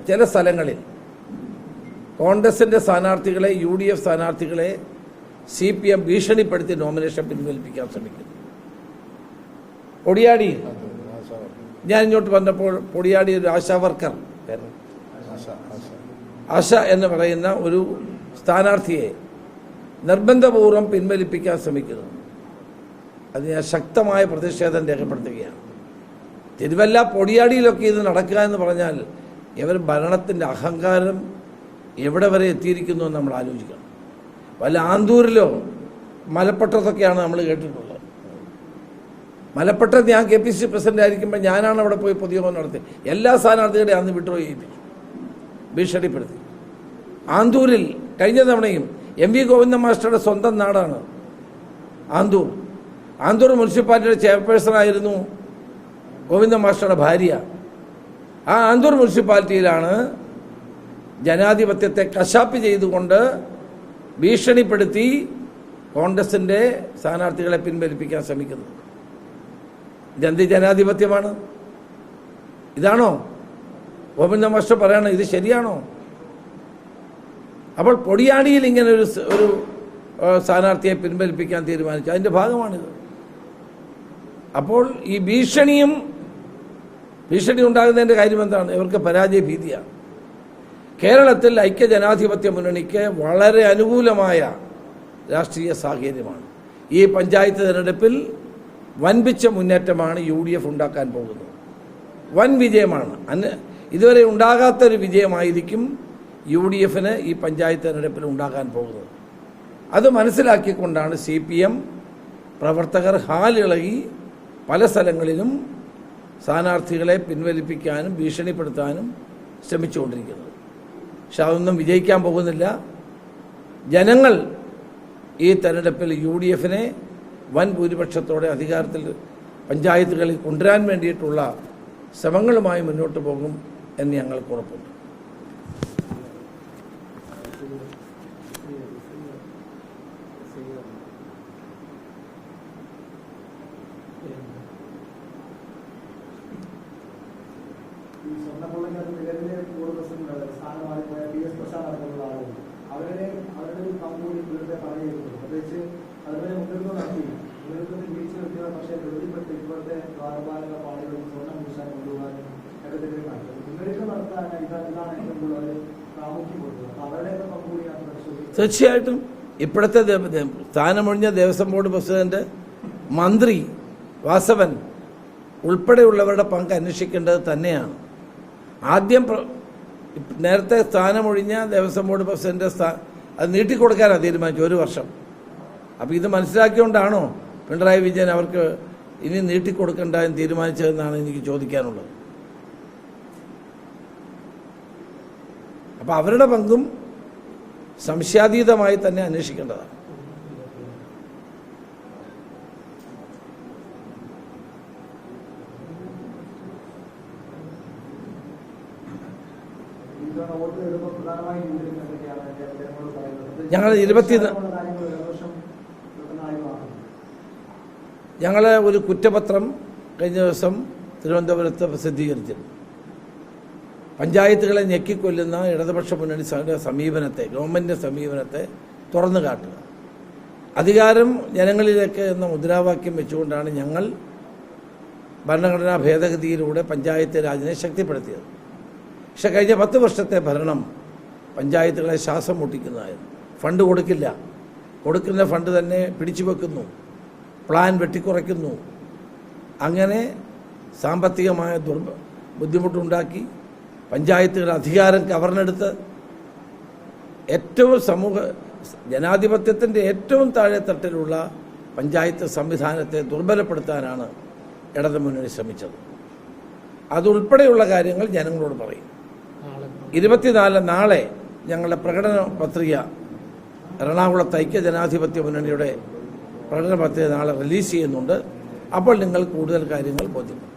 ചില സ്ഥലങ്ങളിൽ കോൺഗ്രസിൻ്റെ സ്ഥാനാർത്ഥികളെ UDF സ്ഥാനാർത്ഥികളെ CPM ഭീഷണിപ്പെടുത്തി നോമിനേഷൻ പിൻവലിപ്പിക്കാൻ ശ്രമിക്കുന്നു. പൊടിയാടി ഞാൻ ഇങ്ങോട്ട് വന്നപ്പോൾ പൊടിയാടി ഒരു ആശാ വർക്കർ ആശ എന്ന് പറയുന്ന ഒരു സ്ഥാനാർത്ഥിയെ നിർബന്ധപൂർവ്വം പിൻവലിപ്പിക്കാൻ ശ്രമിക്കുന്നു. അത് ഞാൻ ശക്തമായ പ്രതിഷേധം രേഖപ്പെടുത്തുകയാണ്. തിരുവല്ല പൊടിയാടിയിലൊക്കെ ഇത് നടക്കുക എന്ന് പറഞ്ഞാൽ ഇവർ ഭരണത്തിൻ്റെ അഹങ്കാരം എവിടെ വരെ എത്തിയിരിക്കുന്നു എന്ന് നമ്മൾ ആലോചിക്കണം. വല്ല ആന്തൂരിലോ മലപ്പട്ടത്തൊക്കെയാണ് നമ്മൾ കേട്ടിട്ടുള്ളത്. മലപ്പട്ടത്ത് ഞാൻ KPC പ്രസിഡന്റ് ആയിരിക്കുമ്പോൾ ഞാനാണ് അവിടെ പോയി പൊതുയോഗം നടത്തി. എല്ലാ സ്ഥാനാർത്ഥികളെയും അന്ന് വിഡ്രോ ചെയ്യിപ്പിച്ചു, ഭീഷണിപ്പെടുത്തി. ആന്തൂരിൽ കഴിഞ്ഞ തവണയും MV ഗോവിന്ദൻ മാസ്റ്ററുടെ സ്വന്തം നാടാണ് ആന്തൂർ. ആന്തൂർ മുനിസിപ്പാലിറ്റിയുടെ ചെയർപേഴ്സണായിരുന്നു ഗോവിന്ദൻ മാസ്റ്ററുടെ ഭാര്യ. ആ ആന്തൂർ മുനിസിപ്പാലിറ്റിയിലാണ് ജനാധിപത്യത്തെ കശാപ്പ് ചെയ്തുകൊണ്ട് ഭീഷണിപ്പെടുത്തി കോൺഗ്രസിൻ്റെ സ്ഥാനാർത്ഥികളെ പിൻവലിപ്പിക്കാൻ ശ്രമിക്കുന്നത്. ഇതെന്ത് ജനാധിപത്യമാണ്? ഇതാണോ ഗോവിന്ദൻ മാസ്റ്റർ പറയണം? ഇത് ശരിയാണോ? അപ്പോൾ പൊടിയാടിയിൽ ഇങ്ങനെ ഒരു സ്ഥാനാർത്ഥിയെ പിൻവലിപ്പിക്കാൻ തീരുമാനിച്ചു. അതിൻ്റെ ഭാഗമാണിത്. അപ്പോൾ ഈ ഭീഷണി ഉണ്ടാകുന്നതിൻ്റെ കാര്യം എന്താണ്? ഇവർക്ക് പരാജയ ഭീതിയാണ്. കേരളത്തിൽ ഐക്യജനാധിപത്യ മുന്നണിക്ക് വളരെ അനുകൂലമായ രാഷ്ട്രീയ സാഹചര്യമാണ്. ഈ പഞ്ചായത്ത് തിരഞ്ഞെടുപ്പിൽ വൻപിച്ച മുന്നേറ്റമാണ് UDF ഉണ്ടാക്കാൻ പോകുന്നത്. വൻ വിജയമാണ്. ഇതുവരെ ഉണ്ടാകാത്തൊരു വിജയമായിരിക്കും UDFന് ഈ പഞ്ചായത്ത് തിരഞ്ഞെടുപ്പിൽ ഉണ്ടാകാൻ പോകുന്നത്. അത് മനസ്സിലാക്കിക്കൊണ്ടാണ് CPM പ്രവർത്തകർ ഹാലിളകി പല സ്ഥലങ്ങളിലും സ്ഥാനാർത്ഥികളെ പിൻവലിപ്പിക്കാനും ഭീഷണിപ്പെടുത്താനും ശ്രമിച്ചുകൊണ്ടിരിക്കുന്നത്. പക്ഷെ അതൊന്നും വിജയിക്കാൻ പോകുന്നില്ല. ജനങ്ങൾ ഈ തെരഞ്ഞെടുപ്പിൽ UDFനെ വൻ ഭൂരിപക്ഷത്തോടെ അധികാരത്തിൽ പഞ്ചായത്തുകളിൽ കൊണ്ടുവരാൻ വേണ്ടിയിട്ടുള്ള ശ്രമങ്ങളുമായി മുന്നോട്ട് പോകും എന്ന് ഞങ്ങൾക്ക് ഉറപ്പുണ്ട്. തീർച്ചയായിട്ടും ഇപ്പോഴത്തെ സ്ഥാനമൊഴിഞ്ഞ ദേവസ്വം ബോർഡ് പ്രസിഡന്റ്, മന്ത്രി വാസവൻ ഉൾപ്പെടെയുള്ളവരുടെ പങ്ക് അന്വേഷിക്കേണ്ടത് തന്നെയാണ്. ആദ്യം നേരത്തെ സ്ഥാനമൊഴിഞ്ഞ ദേവസ്വം ബോർഡ് പ്രസിഡന്റ് അത് നീട്ടിക്കൊടുക്കാനാണ് തീരുമാനിച്ചു, 1 വർഷം. അപ്പോൾ ഇത് മനസ്സിലാക്കിയോണ്ടാണോ പിണറായി വിജയൻ അവർക്ക് ഇനി നീട്ടിക്കൊടുക്കേണ്ട എന്ന് തീരുമാനിച്ചതെന്നാണ് എനിക്ക് ചോദിക്കാനുള്ളത്. അപ്പോൾ അവരുടെ പങ്കും സംശയാതീതമായി തന്നെ അന്വേഷിക്കേണ്ടതാണ്. ഞങ്ങൾ ഒരു കുറ്റപത്രം കഴിഞ്ഞ ദിവസം തിരുവനന്തപുരത്ത് പ്രസിദ്ധീകരിച്ചിരുന്നു. പഞ്ചായത്തുകളെ ഞെക്കിക്കൊല്ലുന്ന ഇടതുപക്ഷ മുന്നണി സമീപനത്തെ, ഗവൺമെൻറ്റിൻ്റെ സമീപനത്തെ തുറന്നു കാട്ടുക, അധികാരം ജനങ്ങളിലേക്ക് എന്ന മുദ്രാവാക്യം വെച്ചുകൊണ്ടാണ് ഞങ്ങൾ ഭരണഘടനാ ഭേദഗതിയിലൂടെ പഞ്ചായത്ത് രാജിനെ ശക്തിപ്പെടുത്തിയത്. പക്ഷെ കഴിഞ്ഞ 10 വർഷത്തെ ഭരണം പഞ്ചായത്തുകളെ ശ്വാസം മുട്ടിക്കുന്നതായിരുന്നു. ഫണ്ട് കൊടുക്കില്ല, കൊടുക്കുന്ന ഫണ്ട് തന്നെ പിടിച്ചു വെക്കുന്നു, പ്ലാൻ വെട്ടിക്കുറയ്ക്കുന്നു. അങ്ങനെ സാമ്പത്തികമായ ബുദ്ധിമുട്ടുണ്ടാക്കി പഞ്ചായത്തുകൾ അധികാരം കവർന്നെടുത്ത് ഏറ്റവും ജനാധിപത്യത്തിൻ്റെ ഏറ്റവും താഴെത്തട്ടിലുള്ള പഞ്ചായത്ത് സംവിധാനത്തെ ദുർബലപ്പെടുത്താനാണ് ഇടതുമുന്നണി ശ്രമിച്ചത്. അതുൾപ്പെടെയുള്ള കാര്യങ്ങൾ ജനങ്ങളോട് പറയും. 24 നാളെ ഞങ്ങളുടെ പ്രകടന പത്രിക എറണാകുളത്ത് ഐക്യജനാധിപത്യ മുന്നണിയുടെ പ്രകടന പത്രിക നാളെ റിലീസ് ചെയ്യുന്നുണ്ട്. അപ്പോൾ നിങ്ങൾ കൂടുതൽ കാര്യങ്ങൾ ബോധ്യപ്പെടും.